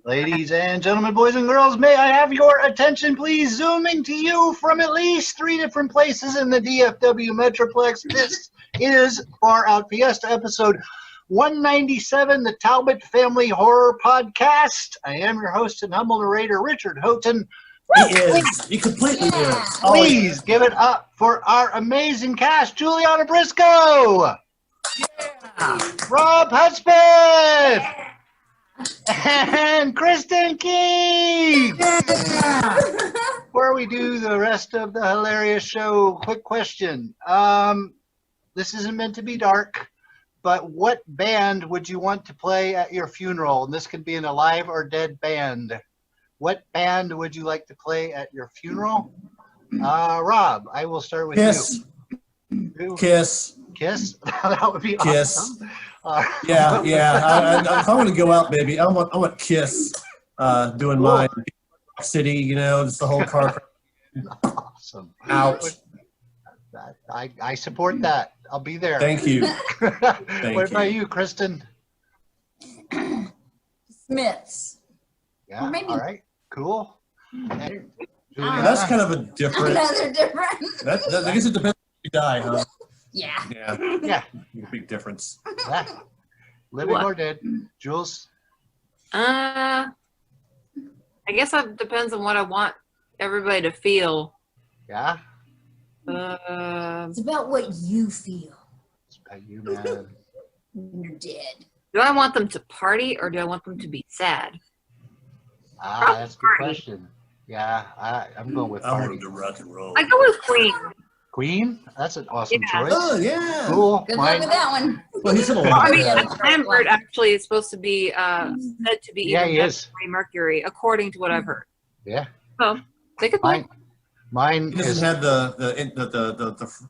Ladies and gentlemen, boys and girls, may I have your attention, please? Zooming to you from at least 3 different places in the DFW Metroplex. This is for Out Fiesta, episode 197, the Talbot Family Horror Podcast. I am your host and humble narrator, Richard Houghton. He is. He completely is. Please give it up for our amazing cast, Juliana Briscoe. Yeah. Rob Hudspeth. And Kristen Keith. Yeah. Before we do the rest of the hilarious show, quick question. This isn't meant to be dark, but what band would you want to play at your funeral? And this could be an alive or dead band. What band would you like to play at your funeral? Rob, I will start with you. Kiss. Kiss? That would be Kiss. awesome. Yeah. If I want to go out, baby, I want Kiss doing mine. City, you know, just the whole car. Awesome. Out. I support that. I'll be there. Thank you. What about you, Kristen? Smiths. Yeah. Maybe. All right. Cool. That's kind of a different. Another different. I guess it depends if you die, huh? Yeah. Yeah. Big difference. Yeah. Living or dead. Jules? I guess that depends on what I want everybody to feel. Yeah. It's about what you feel It's about you, man. when you're dead. Do I want them to party or do I want them to be sad? That's a good question. Yeah, I'm going with I want party. him to rock and roll. I go with Queen. Queen? That's an awesome Yeah. choice. Oh yeah. Cool. Good luck with that one. Well, he's in a I lot. mean, Yeah. Lambert actually is supposed to be said to be Yeah, even he better is. than Freddie Mercury, according to what I've heard. Yeah. So they could play. Mine He doesn't is. have the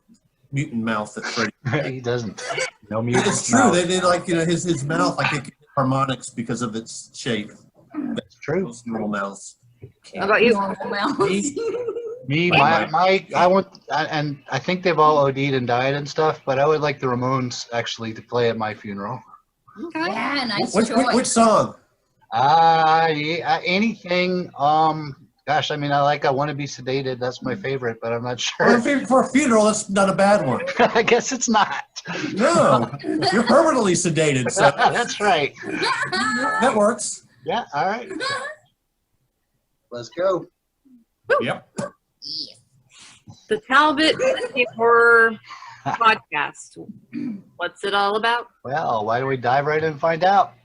mutant mouth that Freddie. He doesn't. No music. It's true. They like, you know, his mouth like it harmonics because of its shape. That's true. Those normal mouths. How about you? Normal mouths. Me, I want, and I think they've all OD'd and died and stuff, but I would like the Ramones actually to play at my funeral. Okay. Yeah, nice Which choice. song? Yeah, anything. Gosh, I mean, I Want to Be Sedated. That's my favorite, but I'm not sure. For a funeral, that's not a bad one. I guess it's not. No, you're permanently sedated, so That's right. that works. Yeah. All right. Let's go. Yep. The Talbot Family Horror Podcast. What's it all about? Well, why don't we dive right in and find out?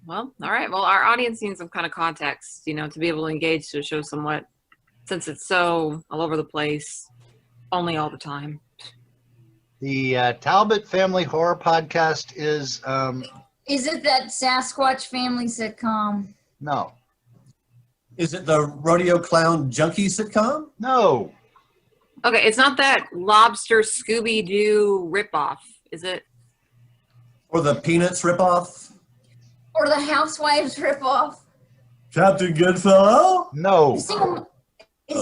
Well, all right. Well, our audience needs some kind of context, you know, to be able to engage, to show somewhat, since it's so all over the place, only all the time. The Talbot Family Horror Podcast is Is it that Sasquatch family sitcom? no. Is it the Rodeo Clown Junkie sitcom? No. Okay, it's not that Lobster Scooby-Doo ripoff, is it? Or the Peanuts ripoff? Or the Housewives ripoff? Captain Goodfellow? No. Is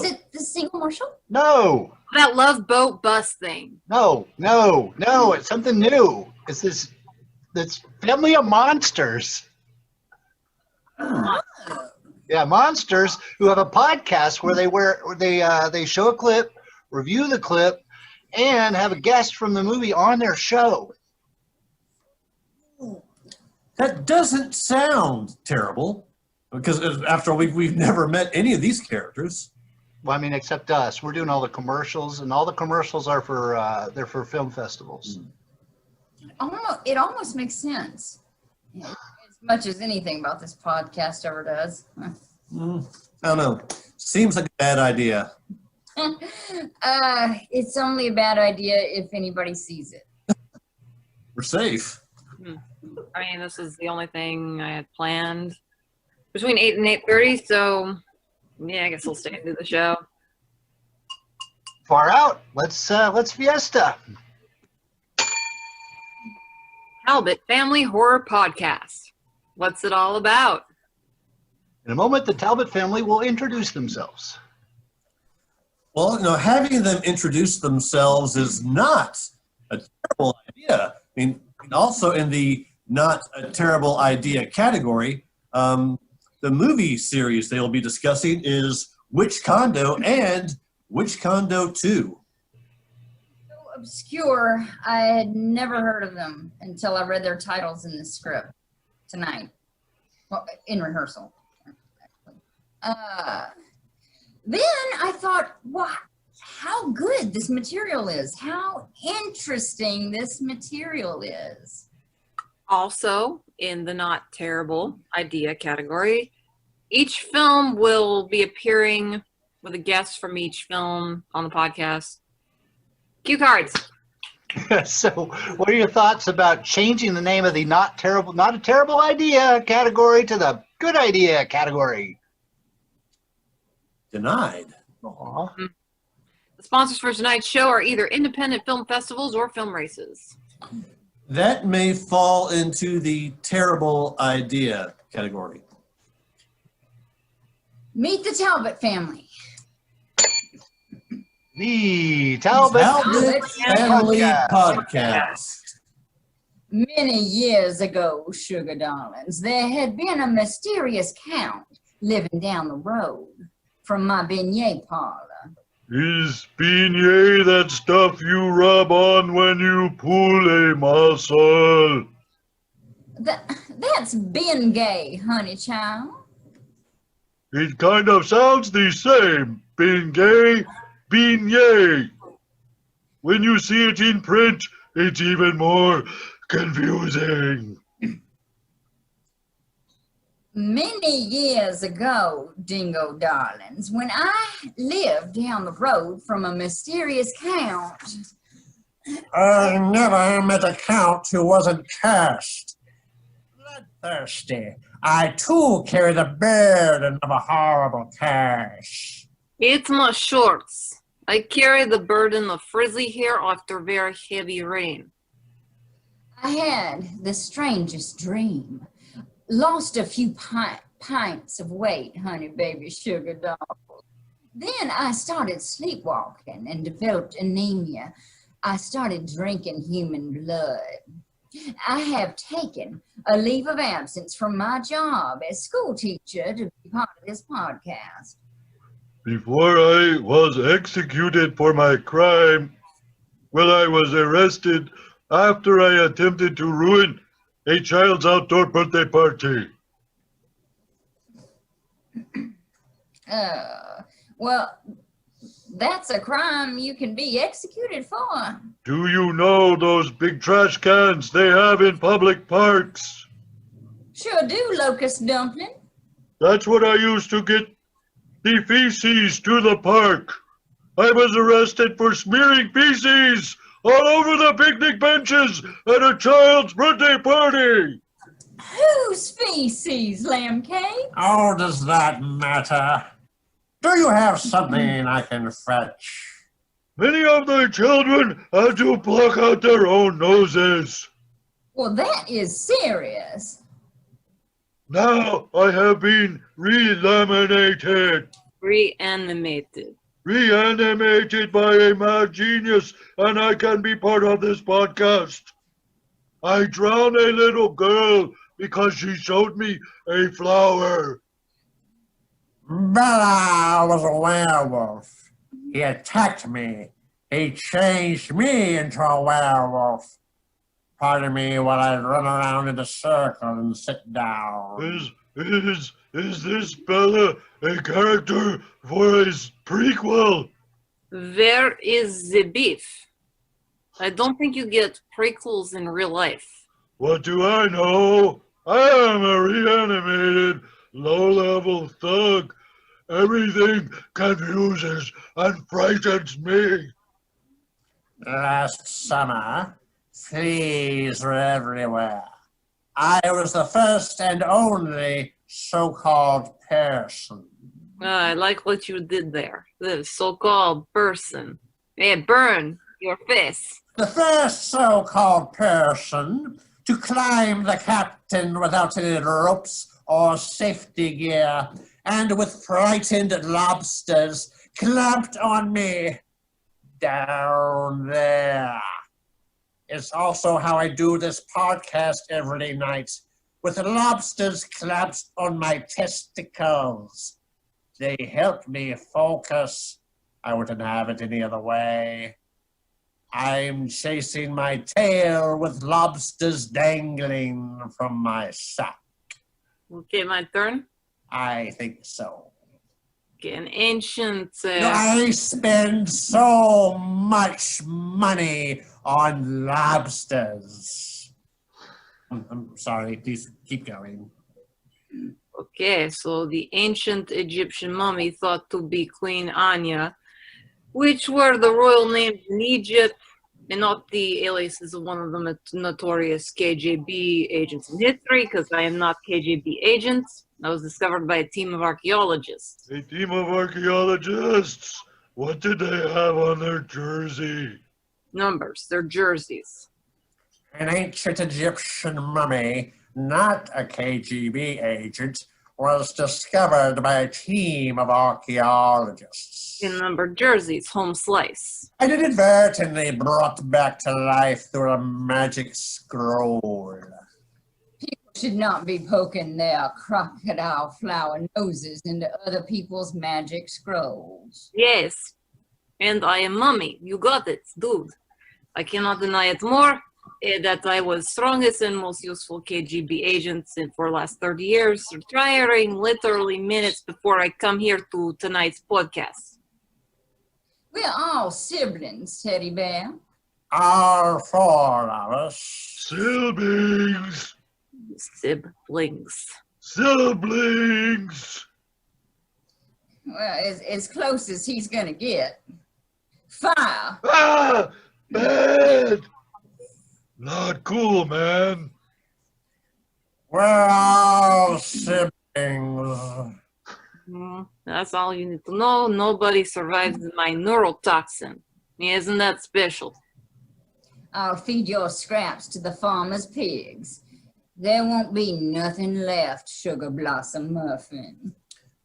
it the Single Marshall? No. That Love Boat Bus thing. No. It's something new. It's this family of monsters. Yeah, monsters who have a podcast where they show a clip, review the clip, and have a guest from the movie on their show. That doesn't sound terrible, because after all, we've never met any of these characters. Well, I mean, except us. We're doing all the commercials, and all the commercials are for they're for film festivals. It almost makes sense. As much as anything about this podcast ever does. I don't know. Seems like a bad idea. It's only a bad idea if anybody sees it. We're safe. I mean, this is the only thing I had planned between 8 and 8:30. So, yeah, I guess I'll stay and do the show. Far out. Let's fiesta. Talbot Family Horror Podcast. What's it all about? In a moment, the Talbot family will introduce themselves. Well, having them introduce themselves is not a terrible idea. I mean, also in the not a terrible idea category, the movie series they will be discussing is Witch Condo and Witch Condo 2. So obscure, I had never heard of them until I read their titles in the script tonight. Well, in rehearsal. Then I thought, wow, how good this material is. How interesting this material is. Also, in the not terrible idea category, each film will be appearing with a guest from each film on the podcast. Cue cards. So, what are your thoughts about changing the name of the not a terrible idea category to the good idea category? Denied. Aw. The sponsors for tonight's show are either independent film festivals or film races. That may fall into the terrible idea category. Meet the Talbot family. The Talbot Family Podcast. Many years ago, sugar darlings, there had been a mysterious count living down the road from my beignet parlor. Is beignet that stuff you rub on when you pull a muscle? That's been gay, honey child. It kind of sounds the same. Beignet, beignet. When you see it in print, it's even more confusing. Many years ago, dingo darlings, when I lived down the road from a mysterious count. I never met a count who wasn't cursed. Bloodthirsty. I too carry the burden of a horrible curse. It's my shorts. I carry the burden of frizzy hair after very heavy rain. I had the strangest dream. Lost a few pints of weight, honey baby sugar doll. Then I started sleepwalking and developed anemia. I started drinking human blood. I have taken a leave of absence from my job as school teacher to be part of this podcast. Before I was executed for my crime, I was arrested after I attempted to ruin a child's outdoor birthday party. Well, that's a crime you can be executed for. Do you know those big trash cans they have in public parks? Sure do, Locust Dumpling. That's what I used to get the feces to the park. I was arrested for smearing feces all over the picnic benches at a child's birthday party. Whose feces, lamb cake? Oh, does that matter? Do you have something I can fetch? Many of the children had to pluck out their own noses. Well, that is serious. Now I have been relaminated. Reanimated. Reanimated by a mad genius, and I can be part of this podcast. I drowned a little girl because she showed me a flower. Bella was a werewolf. He attacked me. He changed me into a werewolf. Pardon me while I run around in a circle and sit down. Is this Bella a character for his prequel? Where is the beef? I don't think you get prequels in real life. What do I know? I am a reanimated, low-level thug. Everything confuses and frightens me. Last summer, Fleas were everywhere. I was the first and only so-called person. I like what you did there. The so-called person. Hey, burn your face. The first so-called person to climb the captain without any ropes or safety gear, and with frightened lobsters clamped on me down there. It's also how I do this podcast every night, with lobsters clamped on my testicles. They help me focus. I wouldn't have it any other way. I'm chasing my tail with lobsters dangling from my sack. Okay, my turn. I think so. Okay, an ancient... I spend so much money on lobsters. I'm sorry, please keep going. Okay, so the ancient Egyptian mummy thought to be Queen Anya, which were the royal names in Egypt, and not the aliases of one of the notorious KGB agents in history, because I am not KGB agents. I was discovered by a team of archaeologists. A team of archaeologists? What did they have on their jersey? Numbers, they're jerseys. An ancient Egyptian mummy, not a KGB agent, was discovered by a team of archaeologists. In numbered jerseys, home slice. And inadvertently brought back to life through a magic scroll. Should not be poking their crocodile flower noses into other people's magic scrolls. Yes, and I am mummy. You got it, dude. I cannot deny it more. That I was strongest and most useful KGB agent for the last 30 years, retiring literally minutes before I come here to tonight's podcast. We're all siblings, Teddy Bear. All four of us. Siblings! Siblings. Siblings! Well, as close as he's gonna get. Fire! Ah! Bad! Not cool, man. We're all siblings. That's all you need to know. Nobody survives my neurotoxin. Isn't that special? I'll feed your scraps to the farmer's pigs. There won't be nothing left, Sugar Blossom Muffin.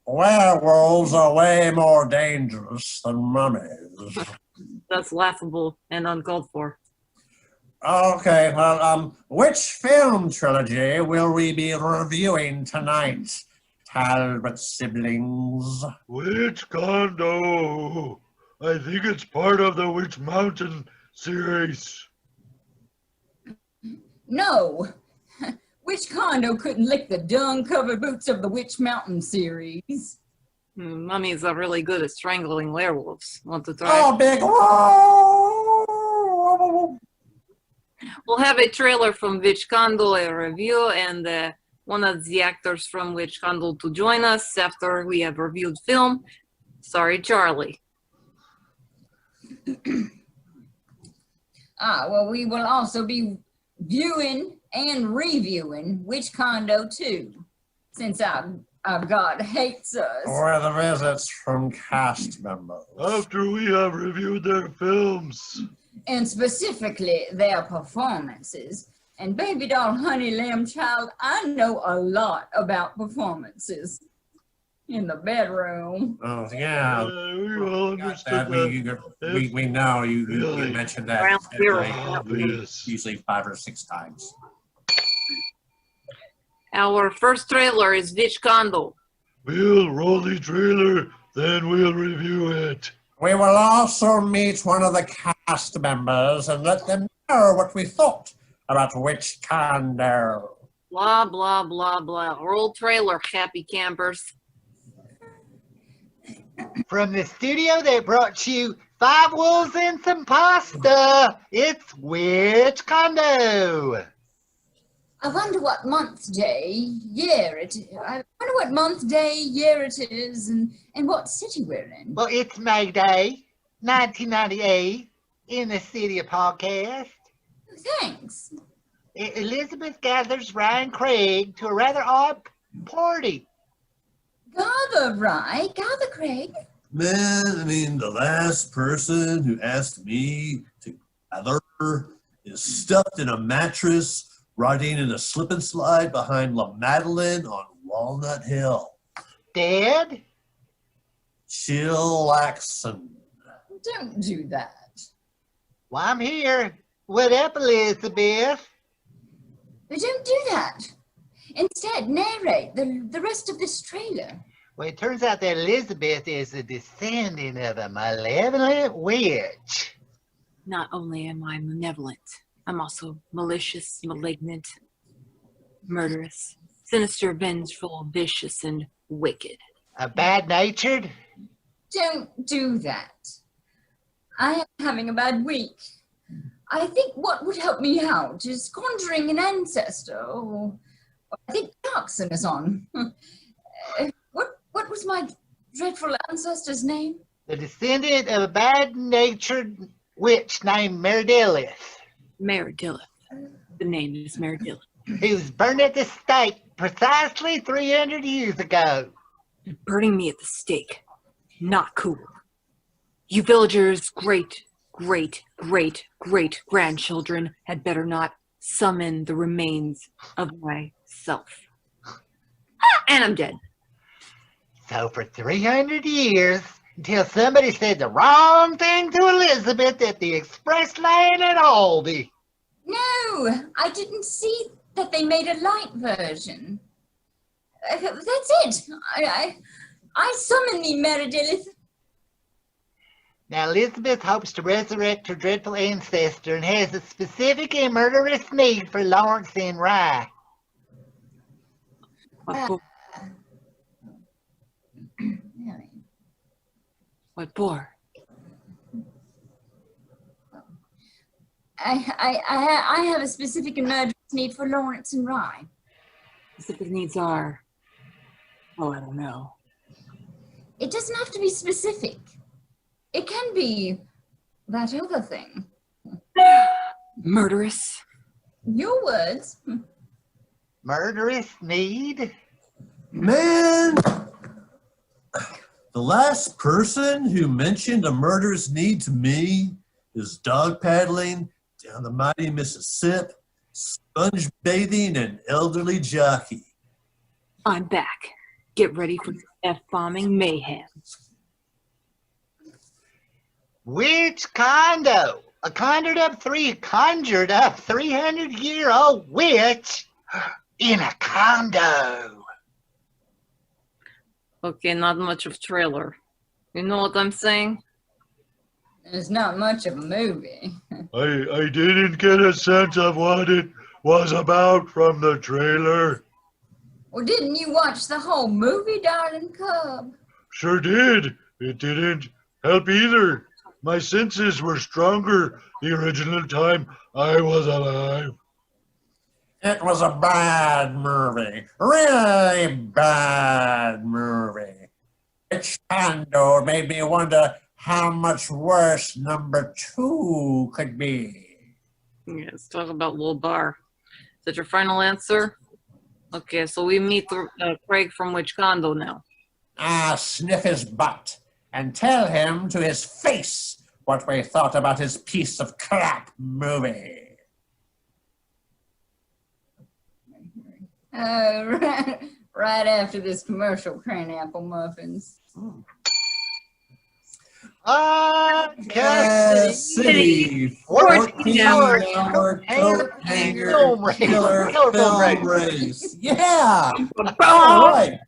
Werewolves are way more dangerous than mummies. That's laughable and uncalled for. Okay, well, which film trilogy will we be reviewing tonight, Talbot siblings? Witch Condo. I think it's part of the Witch Mountain series. No! Witch Condo couldn't lick the dung-covered boots of the Witch Mountain series. Mummies are really good at strangling werewolves. Want to try? Oh, big whoa! We'll have a trailer from Witch Condo, a review, and one of the actors from Witch Condo to join us after we have reviewed film. Sorry, Charlie. Well, we will also be viewing and reviewing Witch Condo 2, since our God hates us. Or the visits from cast members. After we have reviewed their films. And specifically their performances. And Baby Doll Honey Lamb Child, I know a lot about performances in the bedroom. Oh, yeah. We all understood that. We know you Really? mentioned that Ground zero. usually 5 or 6 times. Our first trailer is Witch Condo. We'll roll the trailer, then we'll review it. We will also meet one of the cast members and let them know what we thought about Witch Condo. Blah, blah, blah, blah. Roll trailer, happy campers. From the studio that brought you 5 wolves and some pasta, it's Witch Condo. I wonder what month, day, year it is. I wonder what month, day, year it is, and what city we're in. Well, it's May Day, 1998, in the city of podcast. Thanks. Elizabeth gathers Ryan Craig to a rather odd party. Gather, Craig. Man, I mean, the last person who asked me to gather is stuffed in a mattress, riding in a slip and slide behind La Madeleine on Walnut Hill. Dead? Chillaxin. Don't do that. Well, I'm here. What up, Elizabeth? But don't do that. Instead, narrate the rest of this trailer. Well, it turns out that Elizabeth is a descendant of a malevolent witch. Not only am I malevolent, I'm also malicious, malignant, murderous, sinister, vengeful, vicious, and wicked. A bad-natured? Don't do that. I am having a bad week. I think what would help me out is conjuring an ancestor. Or I think toxin is on. What was my dreadful ancestor's name? The descendant of a bad-natured witch named Meredith, Meredith. The name is Meredith. who was burned at the stake precisely 300 years ago. Burning me at the stake. Not cool. You villagers' great-great-great-great-grandchildren had better not summon the remains of myself. And I'm dead. So for 300 years, until somebody said the wrong thing to Elizabeth at the express lane at Aldi. No, I didn't see that they made a light version. That's it. I summon thee, Meredith. Now Elizabeth hopes to resurrect her dreadful ancestor and has a specific and murderous need for Lawrence and Rye. What for? I have a specific emergency need for Lawrence and Rye. Specific needs are, oh, I don't know. It doesn't have to be specific. It can be that other thing. Murderous. Your words. Murderous need? Man, the last person who mentioned a murderous need to me is dog paddling down the mighty Mississippi, sponge bathing an elderly jockey. I'm back. Get ready for F-bombing mayhem. Witch condo. A conjured up 300-year-old witch in a condo. Okay, not much of a trailer. You know what I'm saying? It's not much of a movie. I didn't get a sense of what it was about from the trailer. Well, didn't you watch the whole movie, darling cub? Sure did. It didn't help either. My senses were stronger the original time I was alive. It was a bad movie, really bad movie. Which condo made me wonder how much worse number 2 could be. Yeah, let's talk about Little Bar. Is that your final answer? Okay, so we meet Craig from which condo now? Sniff his butt and tell him to his face what we thought about his piece of crap movie. Right after this commercial, Cranapple Muffins. Kansas City, 14-hour coat hanger killer film race. Yeah! All right.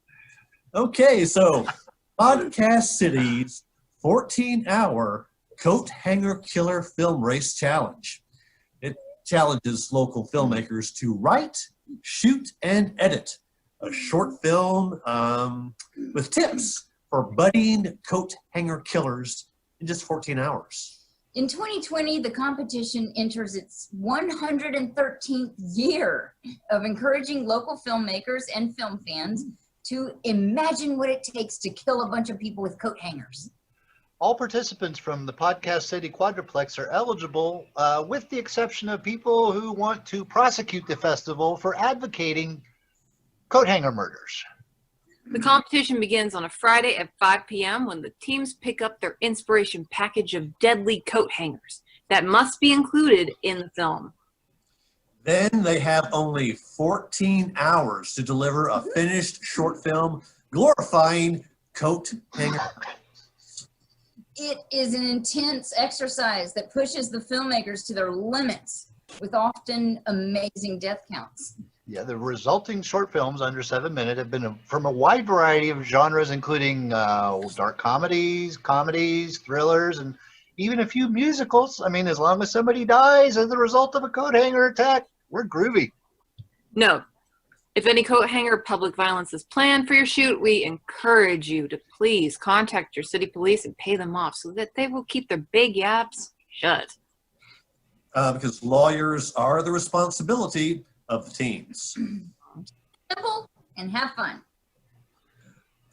Okay, so Podcast City's 14-hour coat hanger killer film race challenge. It challenges local filmmakers to write, shoot, and edit a short film with tips for budding coat hanger killers in just 14 hours. In 2020, the competition enters its 113th year of encouraging local filmmakers and film fans to imagine what it takes to kill a bunch of people with coat hangers. All participants from the Podcast City Quadruplex are eligible, with the exception of people who want to prosecute the festival for advocating coat hanger murders. The competition begins on a Friday at 5 p.m. when the teams pick up their inspiration package of deadly coat hangers that must be included in the film. Then they have only 14 hours to deliver a finished short film glorifying coat hanger. It is an intense exercise that pushes the filmmakers to their limits with often amazing death counts. Yeah, the resulting short films under 7 minutes have been from a wide variety of genres, including dark comedies, thrillers, and even a few musicals. I mean, as long as somebody dies as a result of a coat hanger attack, we're groovy. Note, if any coat hanger public violence is planned for your shoot, we encourage you to please contact your city police and pay them off so that they will keep their big yaps shut. Because lawyers are the responsibility of the teens. Simple and have fun.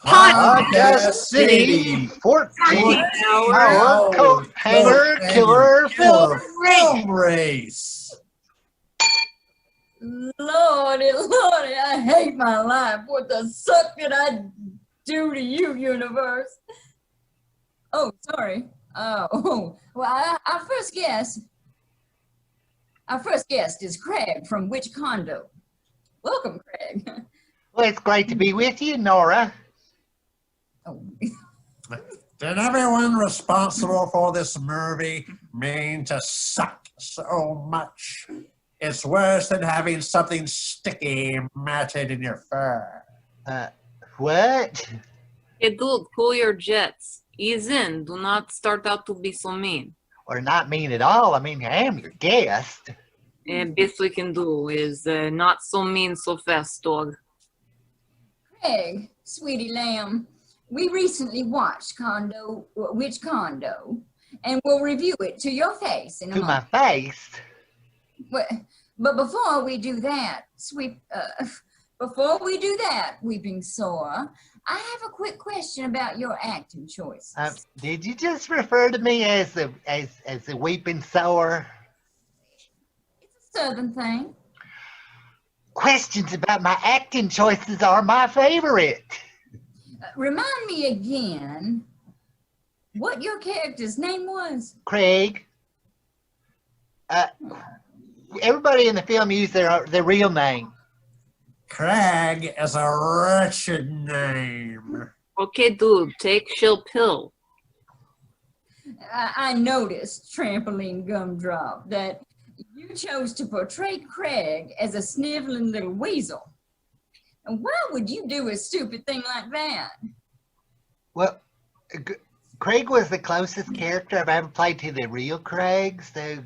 Podcast City 14-hour coat hanger killer film race. Lordy, I hate my life. What the suck did I do to you, universe? Oh, sorry. Well, our first guest is Craig from Which Condo. Welcome, Craig. Well, it's great to be with you, Nora. Oh. Did everyone responsible for this movie mean to suck so much? It's worse than having something sticky matted in your fur. What? Hey, dude, cool your jets. Ease in. Do not start out to be so mean. Or not mean at all. I mean, I am your guest. And best we can do is not so mean so fast, dog. Craig, sweetie lamb, we recently watched Which Condo, and we'll review it to your face in a To my moment. face? But before we do that, Weeping Sore, I have a quick question about your acting choices. Did you just refer to me as the weeping sore? It's a southern thing. Questions about my acting choices are my favorite. Remind me again what your character's name was. Craig. Everybody in the film used their real name. Craig is a wretched name. Okay, dude, take chill pill. I noticed, Trampoline Gumdrop, that you chose to portray Craig as a sniveling little weasel. And why would you do a stupid thing like that? Well, Craig was the closest character I've ever played to the real Craig, so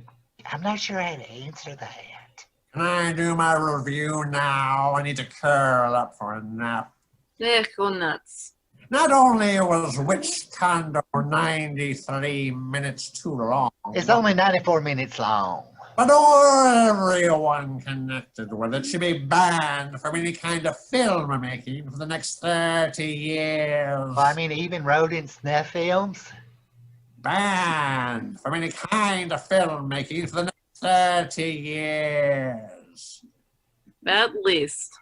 I'm not sure how to answer that. Can I do my review now? I need to curl up for a nap. Go nuts. Not only was Witch Condo 93 minutes too long, It's only 94 minutes long. but everyone connected with it should be banned from any kind of filmmaking for the next 30 years. Well, I mean, even rodent snuff films. Banned from any kind of filmmaking for the next 30 years. At least.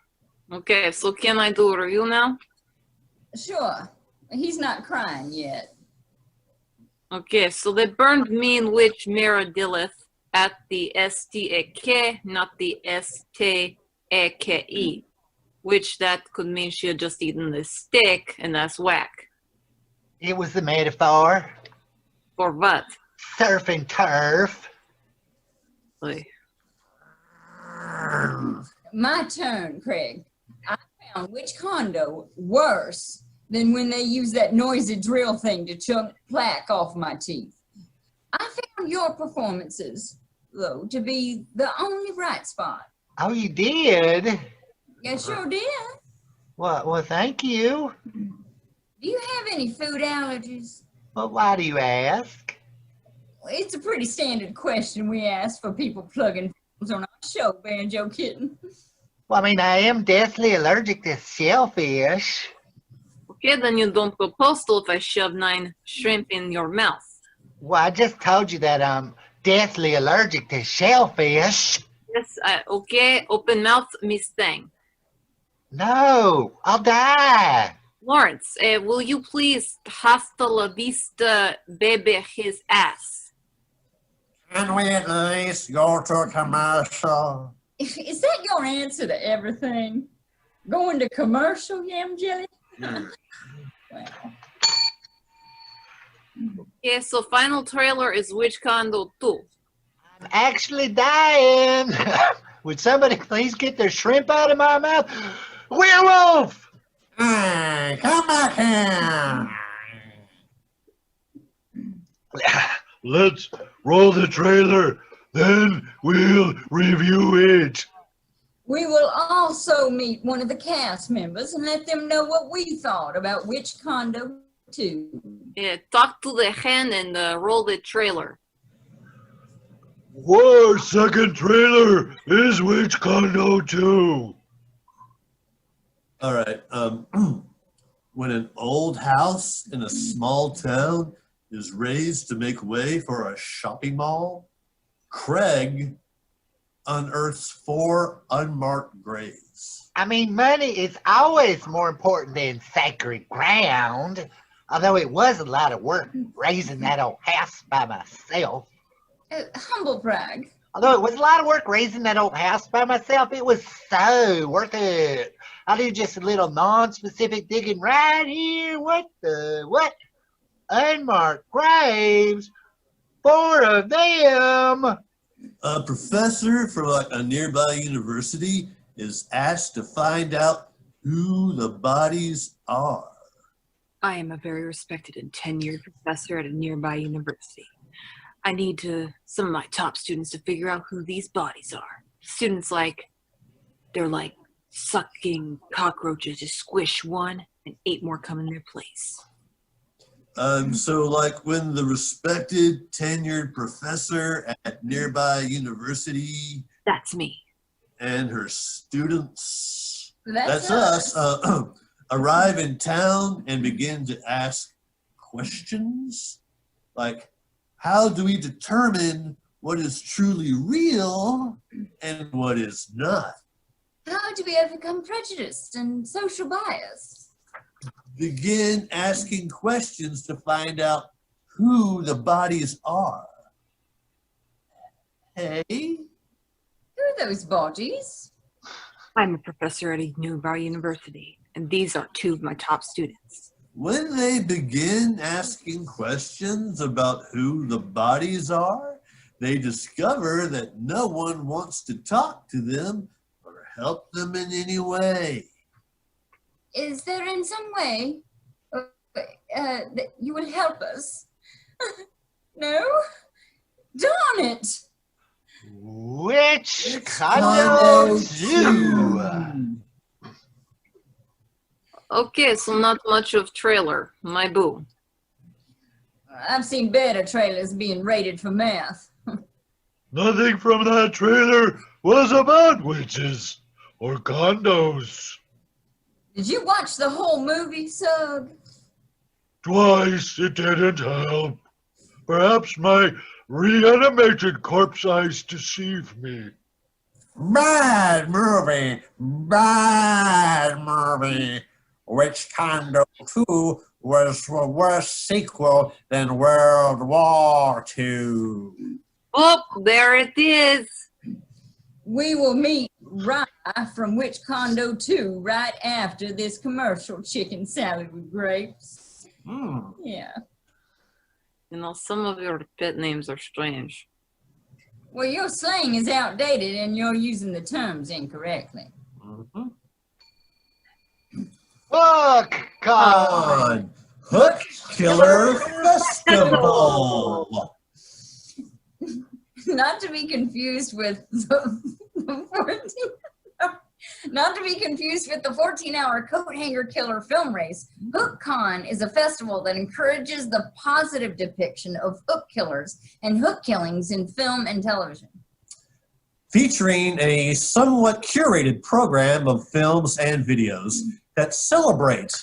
Okay, so can I do a review now? Sure, he's not crying yet. Okay, so they burned Mean Witch Meredith at the STEK, not the STEKE, which that could mean she had just eaten the steak, and that's whack. It was the metaphor. For what? Surf and turf. Like, My turn, Craig. I found Which Condo worse than when they use that noisy drill thing to chunk plaque off my teeth. I found your performances, though, to be the only bright spot. Oh, you did? You sure did. Well, thank you. Do you have any food allergies? Well, why do you ask? It's a pretty standard question we ask for people plugging films on our show, Banjo Kitten. Well, I mean, I am deathly allergic to shellfish. Okay, then you don't go postal if I shove 9 shrimp in your mouth. Well, I just told you that I'm deathly allergic to shellfish. Yes, okay, open mouth, Miss Thing. No, I'll die. Lawrence, will you please hasta la vista, baby his ass? Can we at least go to a commercial? Is that your answer to everything? Going to commercial, Yam Jelly? Well, Okay, so final trailer is Witch Condo 2. I'm actually dying. Would somebody please get their shrimp out of my mouth? Werewolf! Hey, come back here! Let's roll the trailer, then we'll review it. we will also meet one of the cast members and let them know what we thought about Witch Condo 2. Talk to the hand and roll the trailer. Our second trailer is Witch Condo 2. All right. When an old house in a small town is raised to make way for a shopping mall, Craig unearths 4 unmarked graves. I mean, money is always more important than sacred ground. Although it was a lot of work raising that old house by myself. Humble brag. Although it was a lot of work raising that old house by myself, it was so worth it. I do just a little non-specific digging right here. What? Unmarked graves? 4 of them. A professor from like a nearby university is asked to find out who the bodies are. I am a very respected and tenured professor at a nearby university. I need some of my top students to figure out who these bodies are. Students they're like sucking cockroaches to squish one and 8 more come in their place. So like when the respected tenured professor at nearby university That's me. and her students, That's us, arrive in town and begin to ask questions like, how do we determine what is truly real and what is not? How do we overcome prejudice and social bias? Begin asking questions to find out who the bodies are. Hey? Who are those bodies? I'm a professor at a nearby university, and these are 2 of my top students. When they begin asking questions about who the bodies are, they discover that no one wants to talk to them or help them in any way. Is there in some way that you will help us? No? Darn it! Witch Condo 2. Okay, so not much of trailer. My boo. I've seen better trailers being rated for math. Nothing from that trailer was about witches or condos. Did you watch the whole movie, Sug? Twice it didn't help. Perhaps my reanimated corpse eyes deceive me. Bad movie! Bad movie! Witch Condo 2 was a worse sequel than World War II. Oh, there it is. We will meet Rye from Witch Condo 2 right after this commercial chicken salad with grapes. Yeah. You know, some of your pet names are strange. Well, your slang is outdated and you're using the terms incorrectly. Hook Con. Hook Killer Festival. Not to be confused with the 14-hour coat hanger killer film race. Hook Con is a festival that encourages the positive depiction of hook killers and hook killings in film and television. Featuring a somewhat curated program of films and videos that celebrate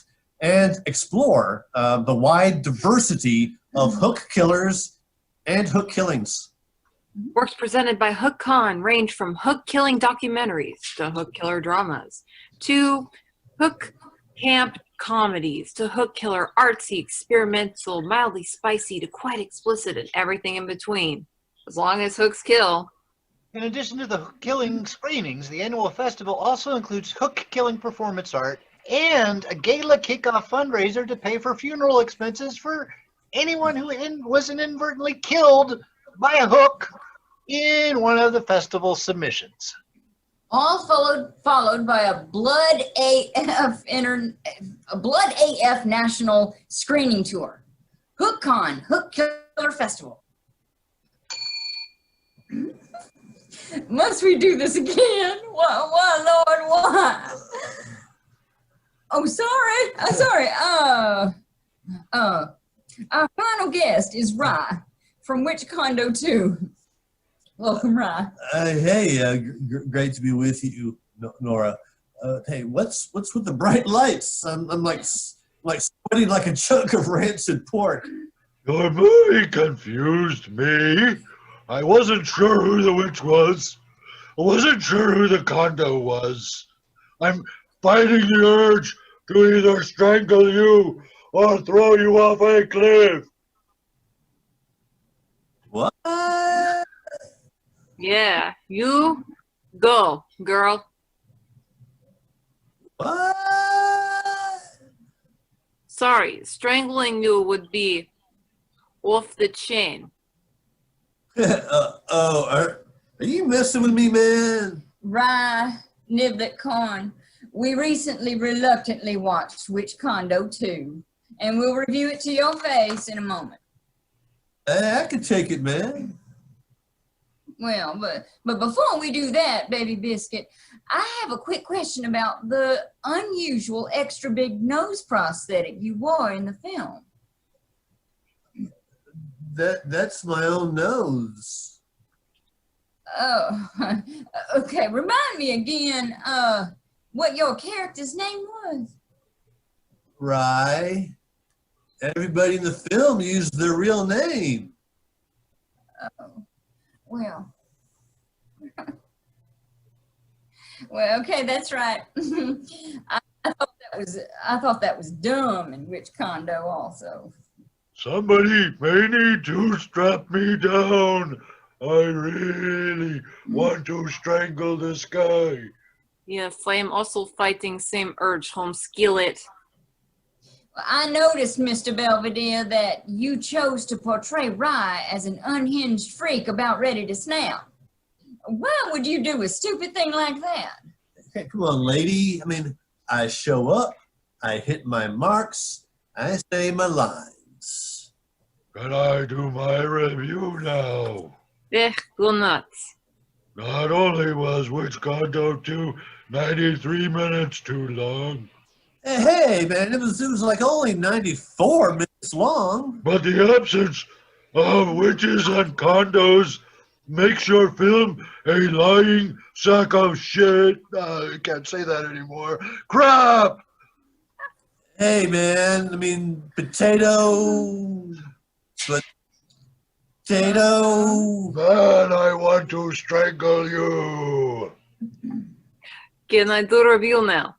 and explore the wide diversity of hook killers and hook killings. Works presented by HookCon range from hook-killing documentaries to hook-killer dramas, to hook camp comedies, to hook-killer artsy, experimental, mildly spicy, to quite explicit and everything in between. As long as hooks kill. In addition to the hook killing screenings, the annual festival also includes hook killing performance art and a gala kickoff fundraiser to pay for funeral expenses for anyone who was inadvertently killed by a hook in one of the festival submissions. All followed by a Blood AF national screening tour. HookCon, Hook Killer Festival. Must we do this again? Why, Lord, why? Oh, sorry. Our final guest is Rye from Which Condo 2. Welcome, Rye. Hey, great to be with you, Nora. Hey, what's with the bright lights? I'm like sweating like a chunk of rancid pork. Your movie confused me. I wasn't sure who the witch was. I wasn't sure who the condo was. I'm fighting the urge to either strangle you or throw you off a cliff. What? Yeah, you go, girl. What? Sorry, strangling you would be off the chain. Are you messing with me, man? Rye, Niblet Corn. We recently reluctantly watched Which Condo 2, and we'll review it to your face in a moment. I could take it, man. Well, but before we do that, Baby Biscuit, I have a quick question about the unusual extra big nose prosthetic you wore in the film. That's my own nose. Oh, okay. Remind me again, what your character's name was. Rye. Everybody in the film used their real name. Oh, well. Well, okay, that's right. I thought that was dumb in Which Condo also. Somebody may need to strap me down. I really want to strangle this guy. Yes, I am also fighting same urge, home skillet. I noticed, Mr. Belvedere, that you chose to portray Rye as an unhinged freak about ready to snap. Why would you do a stupid thing like that? Hey, come on, lady. I mean, I show up, I hit my marks, I say my lines. Can I do my review now? Go nuts. Not only was Witch Condo 2 93 minutes too long, Hey, man, it was like only 94 minutes long. but the absence of witches and condos makes your film a lying sack of shit. I can't say that anymore. Crap! Hey, man, I mean, potato. Man, I want to strangle you. Can I do review now?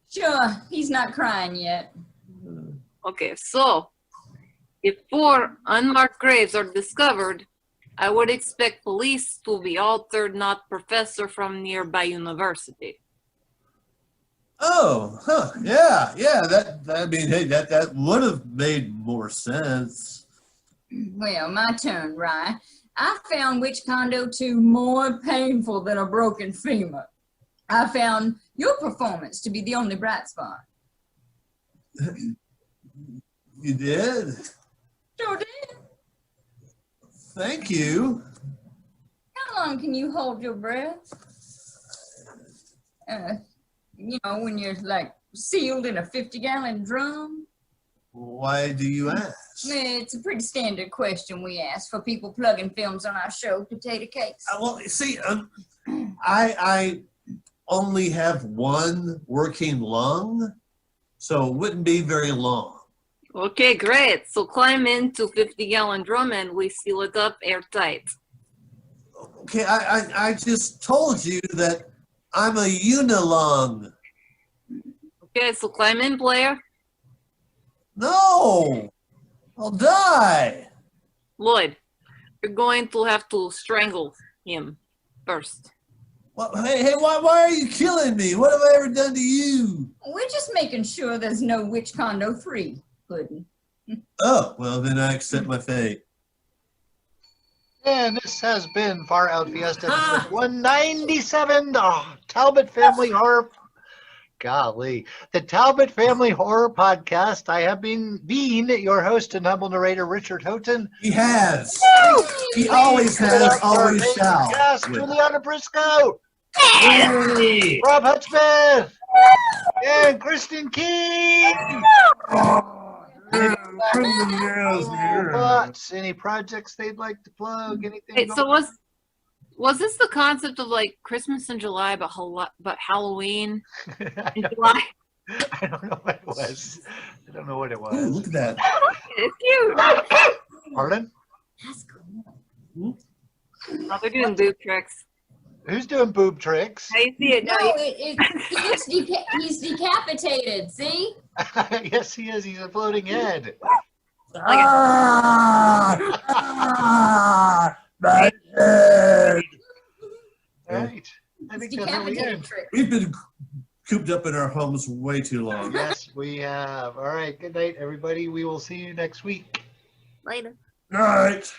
Sure, he's not crying yet. Okay, so if 4 unmarked graves are discovered, I would expect police to be altered, not professor from nearby university. Oh, huh, yeah, that would have made more sense. Well, my turn, Rye. I found Which Condo 2 more painful than a broken femur. I found your performance to be the only bright spot. You did? Sure did. Thank you. How long can you hold your breath? When you're like sealed in a 50-gallon drum? Why do you ask? It's a pretty standard question we ask for people plugging films on our show, Potato Cakes. Well, see, I only have one working lung, so it wouldn't be very long. Okay, great. So climb into 50-gallon drum and we seal it up airtight. Okay, I just told you that I'm a unilung. Okay, so climb in, Blair. No, I'll die. Lloyd, you're going to have to strangle him first. Well, hey, why are you killing me? What have I ever done to you? We're just making sure there's no Witch Condo 3, Puddin'. Oh, well, then I accept my fate. And this has been Far Out Fiesta episode 197. Oh, Talbot Family Horror. Golly. The Talbot Family Horror Podcast. I have been your host and humble narrator, Richard Houghton. He has. He always has, always shall. Yes, Juliana Briscoe. Yay! Rob Hutchman. And Kristen King. Thoughts? Any projects they'd like to plug? Anything? Wait, so was this the concept of like Christmas in July but Halloween in July? I don't know what it was. I don't know what it Ooh, was. look at that. It's cute. Pardon? That's cool. Oh, they're doing boob tricks. Who's doing boob tricks? How you see it No, now? he's decapitated, see? Yes, he is. He's a floating head. My head. Right. I think that's what we Decapitated end. trick. We've been cooped up in our homes way too long. Yes, we have. All right. Good night, everybody. We will see you next week. Later. All right.